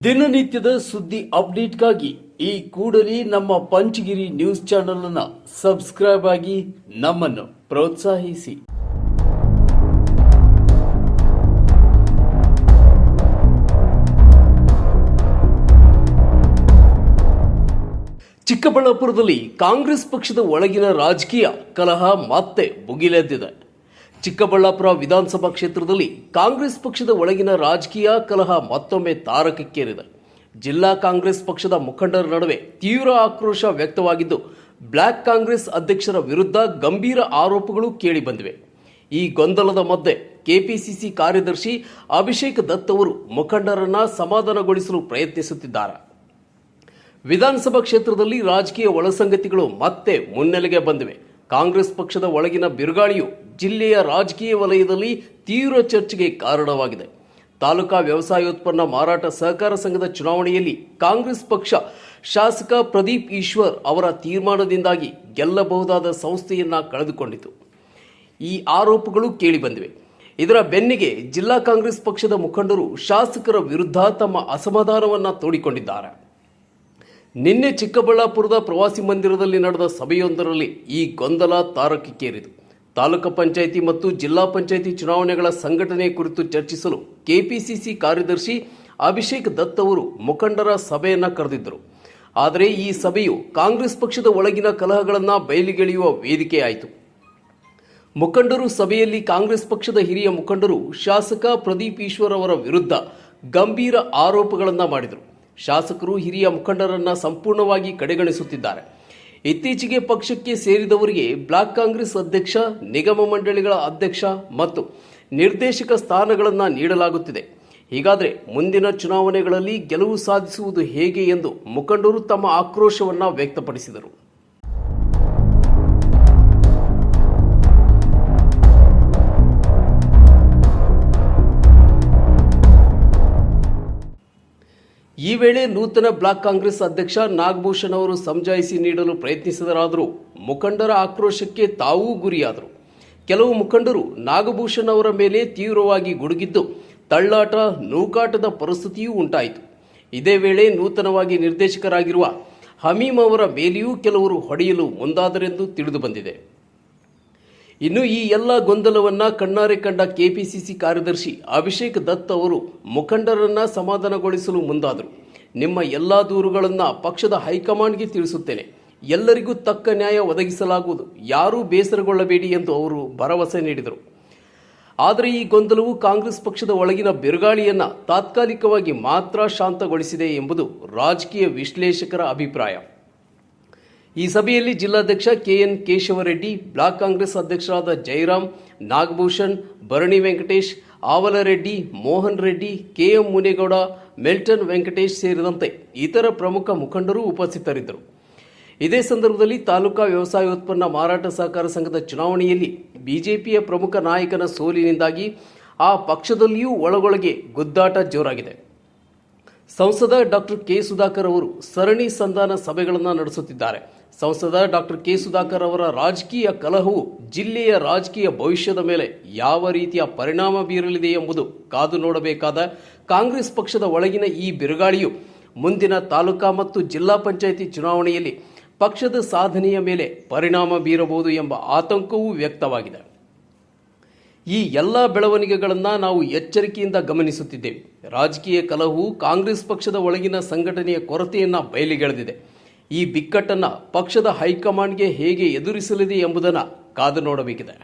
ದಿನನಿತ್ಯದ ಸುದ್ದಿ ಅಪ್ಡೇಟ್ಗಾಗಿ ಈ ಕೂಡಲೇ ನಮ್ಮ ಪಂಚಗಿರಿ ನ್ಯೂಸ್ ಚಾನೆಲ್ ಅನ್ನು ಸಬ್ಸ್ಕ್ರೈಬ್ ಆಗಿ ನಮ್ಮನ್ನು ಪ್ರೋತ್ಸಾಹಿಸಿ. ಚಿಕ್ಕಬಳ್ಳಾಪುರದಲ್ಲಿ ಕಾಂಗ್ರೆಸ್ ಪಕ್ಷದ ಒಳಗಿನ ರಾಜಕೀಯ ಕಲಹ ಮತ್ತೆ ಭುಗಿಲೆದ್ದಿದೆ. ಚಿಕ್ಕಬಳ್ಳಾಪುರ ವಿಧಾನಸಭಾ ಕ್ಷೇತ್ರದಲ್ಲಿ ಕಾಂಗ್ರೆಸ್ ಪಕ್ಷದ ಒಳಗಿನ ರಾಜಕೀಯ ಕಲಹ ಮತ್ತೊಮ್ಮೆ ತಾರಕಕ್ಕೇರಿದೆ. ಜಿಲ್ಲಾ ಕಾಂಗ್ರೆಸ್ ಪಕ್ಷದ ಮುಖಂಡರ ನಡುವೆ ತೀವ್ರ ಆಕ್ರೋಶ ವ್ಯಕ್ತವಾಗಿದ್ದು, ಬ್ಲಾಕ್ ಕಾಂಗ್ರೆಸ್ ಅಧ್ಯಕ್ಷರ ವಿರುದ್ಧ ಗಂಭೀರ ಆರೋಪಗಳು ಕೇಳಿಬಂದಿವೆ. ಈ ಗೊಂದಲದ ಮಧ್ಯೆ ಕೆಪಿಸಿಸಿ ಕಾರ್ಯದರ್ಶಿ ಅಭಿಷೇಕ್ ದತ್ ಅವರು ಮುಖಂಡರನ್ನ ಸಮಾಧಾನಗೊಳಿಸಲು ಪ್ರಯತ್ನಿಸುತ್ತಿದ್ದಾರೆ. ವಿಧಾನಸಭಾ ಕ್ಷೇತ್ರದಲ್ಲಿ ರಾಜಕೀಯ ಒಳಸಂಗತಿಗಳು ಮತ್ತೆ ಮುನ್ನೆಲೆಗೆ ಬಂದಿವೆ. ಕಾಂಗ್ರೆಸ್ ಪಕ್ಷದ ಒಳಗಿನ ಬಿರುಗಾಳಿಯು ಜಿಲ್ಲೆಯ ರಾಜಕೀಯ ವಲಯದಲ್ಲಿ ತೀವ್ರ ಚರ್ಚೆಗೆ ಕಾರಣವಾಗಿದೆ. ತಾಲೂಕಾ ವ್ಯವಸಾಯೋತ್ಪನ್ನ ಮಾರಾಟ ಸಹಕಾರ ಸಂಘದ ಚುನಾವಣೆಯಲ್ಲಿ ಕಾಂಗ್ರೆಸ್ ಪಕ್ಷ ಶಾಸಕ ಪ್ರದೀಪ್ ಈಶ್ವರ್ ಅವರ ತೀರ್ಮಾನದಿಂದಾಗಿ ಗೆಲ್ಲಬಹುದಾದ ಸಂಸ್ಥೆಯನ್ನ ಕಳೆದುಕೊಂಡಿತು. ಈ ಆರೋಪಗಳು ಕೇಳಿಬಂದಿವೆ. ಇದರ ಬೆನ್ನಿಗೆ ಜಿಲ್ಲಾ ಕಾಂಗ್ರೆಸ್ ಪಕ್ಷದ ಮುಖಂಡರು ಶಾಸಕರ ವಿರುದ್ಧ ತಮ್ಮ ಅಸಮಾಧಾನವನ್ನ ತೋಡಿಕೊಂಡಿದ್ದಾರೆ. ನಿನ್ನೆ ಚಿಕ್ಕಬಳ್ಳಾಪುರದ ಪ್ರವಾಸಿ ಮಂದಿರದಲ್ಲಿ ನಡೆದ ಸಭೆಯೊಂದರಲ್ಲಿ ಈ ಗೊಂದಲ ತಾರಕಕ್ಕೇರಿತು. ತಾಲೂಕು ಪಂಚಾಯಿತಿ ಮತ್ತು ಜಿಲ್ಲಾ ಪಂಚಾಯಿತಿ ಚುನಾವಣೆಗಳ ಸಂಘಟನೆ ಕುರಿತು ಚರ್ಚಿಸಲು ಕೆಪಿಸಿಸಿ ಕಾರ್ಯದರ್ಶಿ ಅಭಿಷೇಕ್ ದತ್ ಅವರು ಮುಖಂಡರ ಸಭೆಯನ್ನ ಕರೆದಿದ್ದರು. ಆದರೆ ಈ ಸಭೆಯು ಕಾಂಗ್ರೆಸ್ ಪಕ್ಷದ ಒಳಗಿನ ಕಲಹಗಳನ್ನು ಬಯಲಿಗೆಳೆಯುವ ವೇದಿಕೆಯಾಯಿತು. ಮುಖಂಡರು ಸಭೆಯಲ್ಲಿ ಕಾಂಗ್ರೆಸ್ ಪಕ್ಷದ ಹಿರಿಯ ಮುಖಂಡರು ಶಾಸಕ ಪ್ರದೀಪ್ ಈಶ್ವರ್ ಅವರ ವಿರುದ್ಧ ಗಂಭೀರ ಆರೋಪಗಳನ್ನು ಮಾಡಿದರು. ಶಾಸಕರು ಹಿರಿಯ ಮುಖಂಡರನ್ನ ಸಂಪೂರ್ಣವಾಗಿ ಕಡೆಗಣಿಸುತ್ತಿದ್ದಾರೆ. ಇತ್ತೀಚೆಗೆ ಪಕ್ಷಕ್ಕೆ ಸೇರಿದವರಿಗೆ ಬ್ಲಾಕ್ ಕಾಂಗ್ರೆಸ್ ಅಧ್ಯಕ್ಷ, ನಿಗಮ ಮಂಡಳಿಗಳ ಅಧ್ಯಕ್ಷ ಮತ್ತು ನಿರ್ದೇಶಕ ಸ್ಥಾನಗಳನ್ನು ನೀಡಲಾಗುತ್ತಿದೆ. ಹೀಗಾದರೆ ಮುಂದಿನ ಚುನಾವಣೆಗಳಲ್ಲಿ ಗೆಲುವು ಸಾಧಿಸುವುದು ಹೇಗೆ ಎಂದು ಮುಖಂಡರು ತಮ್ಮ ಆಕ್ರೋಶವನ್ನು ವ್ಯಕ್ತಪಡಿಸಿದರು. ಈ ವೇಳೆ ನೂತನ ಬ್ಲಾಕ್ ಕಾಂಗ್ರೆಸ್ ಅಧ್ಯಕ್ಷ ನಾಗಭೂಷಣ್ ಅವರು ಸಮಜಾಯಿಸಿ ನೀಡಲು ಪ್ರಯತ್ನಿಸಿದರಾದರೂ ಮುಖಂಡರ ಆಕ್ರೋಶಕ್ಕೆ ತಾವೂ ಗುರಿಯಾದರು. ಕೆಲವು ಮುಖಂಡರು ನಾಗಭೂಷಣ್ ಅವರ ಮೇಲೆ ತೀವ್ರವಾಗಿ ಗುಡುಗಿದ್ದು ತಳ್ಳಾಟ, ನೂಕಾಟದ ಪರಿಸ್ಥಿತಿಯೂ ಉಂಟಾಯಿತು. ಇದೇ ವೇಳೆ ನೂತನವಾಗಿ ನಿರ್ದೇಶಕರಾಗಿರುವ ಹಮೀಮ್ ಅವರ ಮೇಲೆಯೂ ಕೆಲವರು ಹೊಡೆಯಲು ಮುಂದಾದರೆಂದು ತಿಳಿದುಬಂದಿದೆ. ಇನ್ನು ಈ ಎಲ್ಲ ಗೊಂದಲವನ್ನ ಕಣ್ಣಾರೆ ಕಂಡ ಕೆಪಿಸಿಸಿ ಕಾರ್ಯದರ್ಶಿ ಅಭಿಷೇಕ್ ದತ್ ಅವರು ಮುಖಂಡರನ್ನ ಸಮಾಧಾನಗೊಳಿಸಲು ಮುಂದಾದರು. ನಿಮ್ಮ ಎಲ್ಲ ದೂರುಗಳನ್ನು ಪಕ್ಷದ ಹೈಕಮಾಂಡ್ಗೆ ತಿಳಿಸುತ್ತೇನೆ, ಎಲ್ಲರಿಗೂ ತಕ್ಕ ನ್ಯಾಯ ಒದಗಿಸಲಾಗುವುದು, ಯಾರೂ ಬೇಸರಗೊಳ್ಳಬೇಡಿ ಎಂದು ಅವರು ಭರವಸೆ ನೀಡಿದರು. ಆದರೆ ಈ ಗೊಂದಲವು ಕಾಂಗ್ರೆಸ್ ಪಕ್ಷದ ಒಳಗಿನ ಬಿರುಗಾಳಿಯನ್ನ ತಾತ್ಕಾಲಿಕವಾಗಿ ಮಾತ್ರ ಶಾಂತಗೊಳಿಸಿದೆ ಎಂಬುದು ರಾಜಕೀಯ ವಿಶ್ಲೇಷಕರ ಅಭಿಪ್ರಾಯ. ಈ ಸಭೆಯಲ್ಲಿ ಜಿಲ್ಲಾಧ್ಯಕ್ಷ ಕೆಎನ್ ಕೇಶವರೆಡ್ಡಿ, ಬ್ಲಾಕ್ ಕಾಂಗ್ರೆಸ್ ಅಧ್ಯಕ್ಷರಾದ ಜಯರಾಮ್, ನಾಗಭೂಷಣ್, ಭರಣಿ ವೆಂಕಟೇಶ್, ಆವಲರೆಡ್ಡಿ, ಮೋಹನ್ ರೆಡ್ಡಿ, ಕೆಎಂ ಮುನೇಗೌಡ, ಮೆಲ್ಟನ್ ವೆಂಕಟೇಶ್ ಸೇರಿದಂತೆ ಇತರ ಪ್ರಮುಖ ಮುಖಂಡರು ಉಪಸ್ಥಿತರಿದ್ದರು. ಇದೇ ಸಂದರ್ಭದಲ್ಲಿ ತಾಲೂಕಾ ವ್ಯವಸಾಯೋತ್ಪನ್ನ ಮಾರಾಟ ಸಹಕಾರ ಸಂಘದ ಚುನಾವಣೆಯಲ್ಲಿ ಬಿಜೆಪಿಯ ಪ್ರಮುಖ ನಾಯಕನ ಸೋಲಿನಿಂದಾಗಿ ಆ ಪಕ್ಷದಲ್ಲಿಯೂ ಒಳಗೊಳಗೆ ಗುದ್ದಾಟ ಜೋರಾಗಿದೆ. ಸಂಸದ ಡಾಕ್ಟರ್ ಕೆ ಸುಧಾಕರ್ ಅವರು ಸರಣಿ ಸಂಧಾನ ಸಭೆಗಳನ್ನು ನಡೆಸುತ್ತಿದ್ದಾರೆ. ಸಂಸದ ಡಾಕ್ಟರ್ ಕೆ ಸುಧಾಕರ್ ಅವರ ರಾಜಕೀಯ ಕಲಹವು ಜಿಲ್ಲೆಯ ರಾಜಕೀಯ ಭವಿಷ್ಯದ ಮೇಲೆ ಯಾವ ರೀತಿಯ ಪರಿಣಾಮ ಬೀರಲಿದೆ ಎಂಬುದು ಕಾದು ನೋಡಬೇಕಾದ ಕಾಂಗ್ರೆಸ್ ಪಕ್ಷದ ಒಳಗಿನ ಈ ಬಿರುಗಾಳಿಯು ಮುಂದಿನ ತಾಲೂಕಾ ಮತ್ತು ಜಿಲ್ಲಾ ಪಂಚಾಯಿತಿ ಚುನಾವಣೆಯಲ್ಲಿ ಪಕ್ಷದ ಸಾಧನೆಯ ಮೇಲೆ ಪರಿಣಾಮ ಬೀರಬಹುದು ಎಂಬ ಆತಂಕವೂ ವ್ಯಕ್ತವಾಗಿದೆ. ಈ ಎಲ್ಲ ಬೆಳವಣಿಗೆಗಳನ್ನು ನಾವು ಎಚ್ಚರಿಕೆಯಿಂದ ಗಮನಿಸುತ್ತಿದ್ದೇವೆ. ರಾಜಕೀಯ ಕಲಹವು ಕಾಂಗ್ರೆಸ್ ಪಕ್ಷದ ಒಳಗಿನ ಸಂಘಟನೆಯ ಕೊರತೆಯನ್ನು ಬಯಲಿಗೆಳೆದಿದೆ. ಈ ಬಿಕ್ಕಟ್ಟನ್ನು ಪಕ್ಷದ ಹೈಕಮಾಂಡ್ಗೆ ಹೇಗೆ ಎದುರಿಸಲಿದೆ ಎಂಬುದನ್ನು ಕಾದು ನೋಡಬೇಕಿದೆ.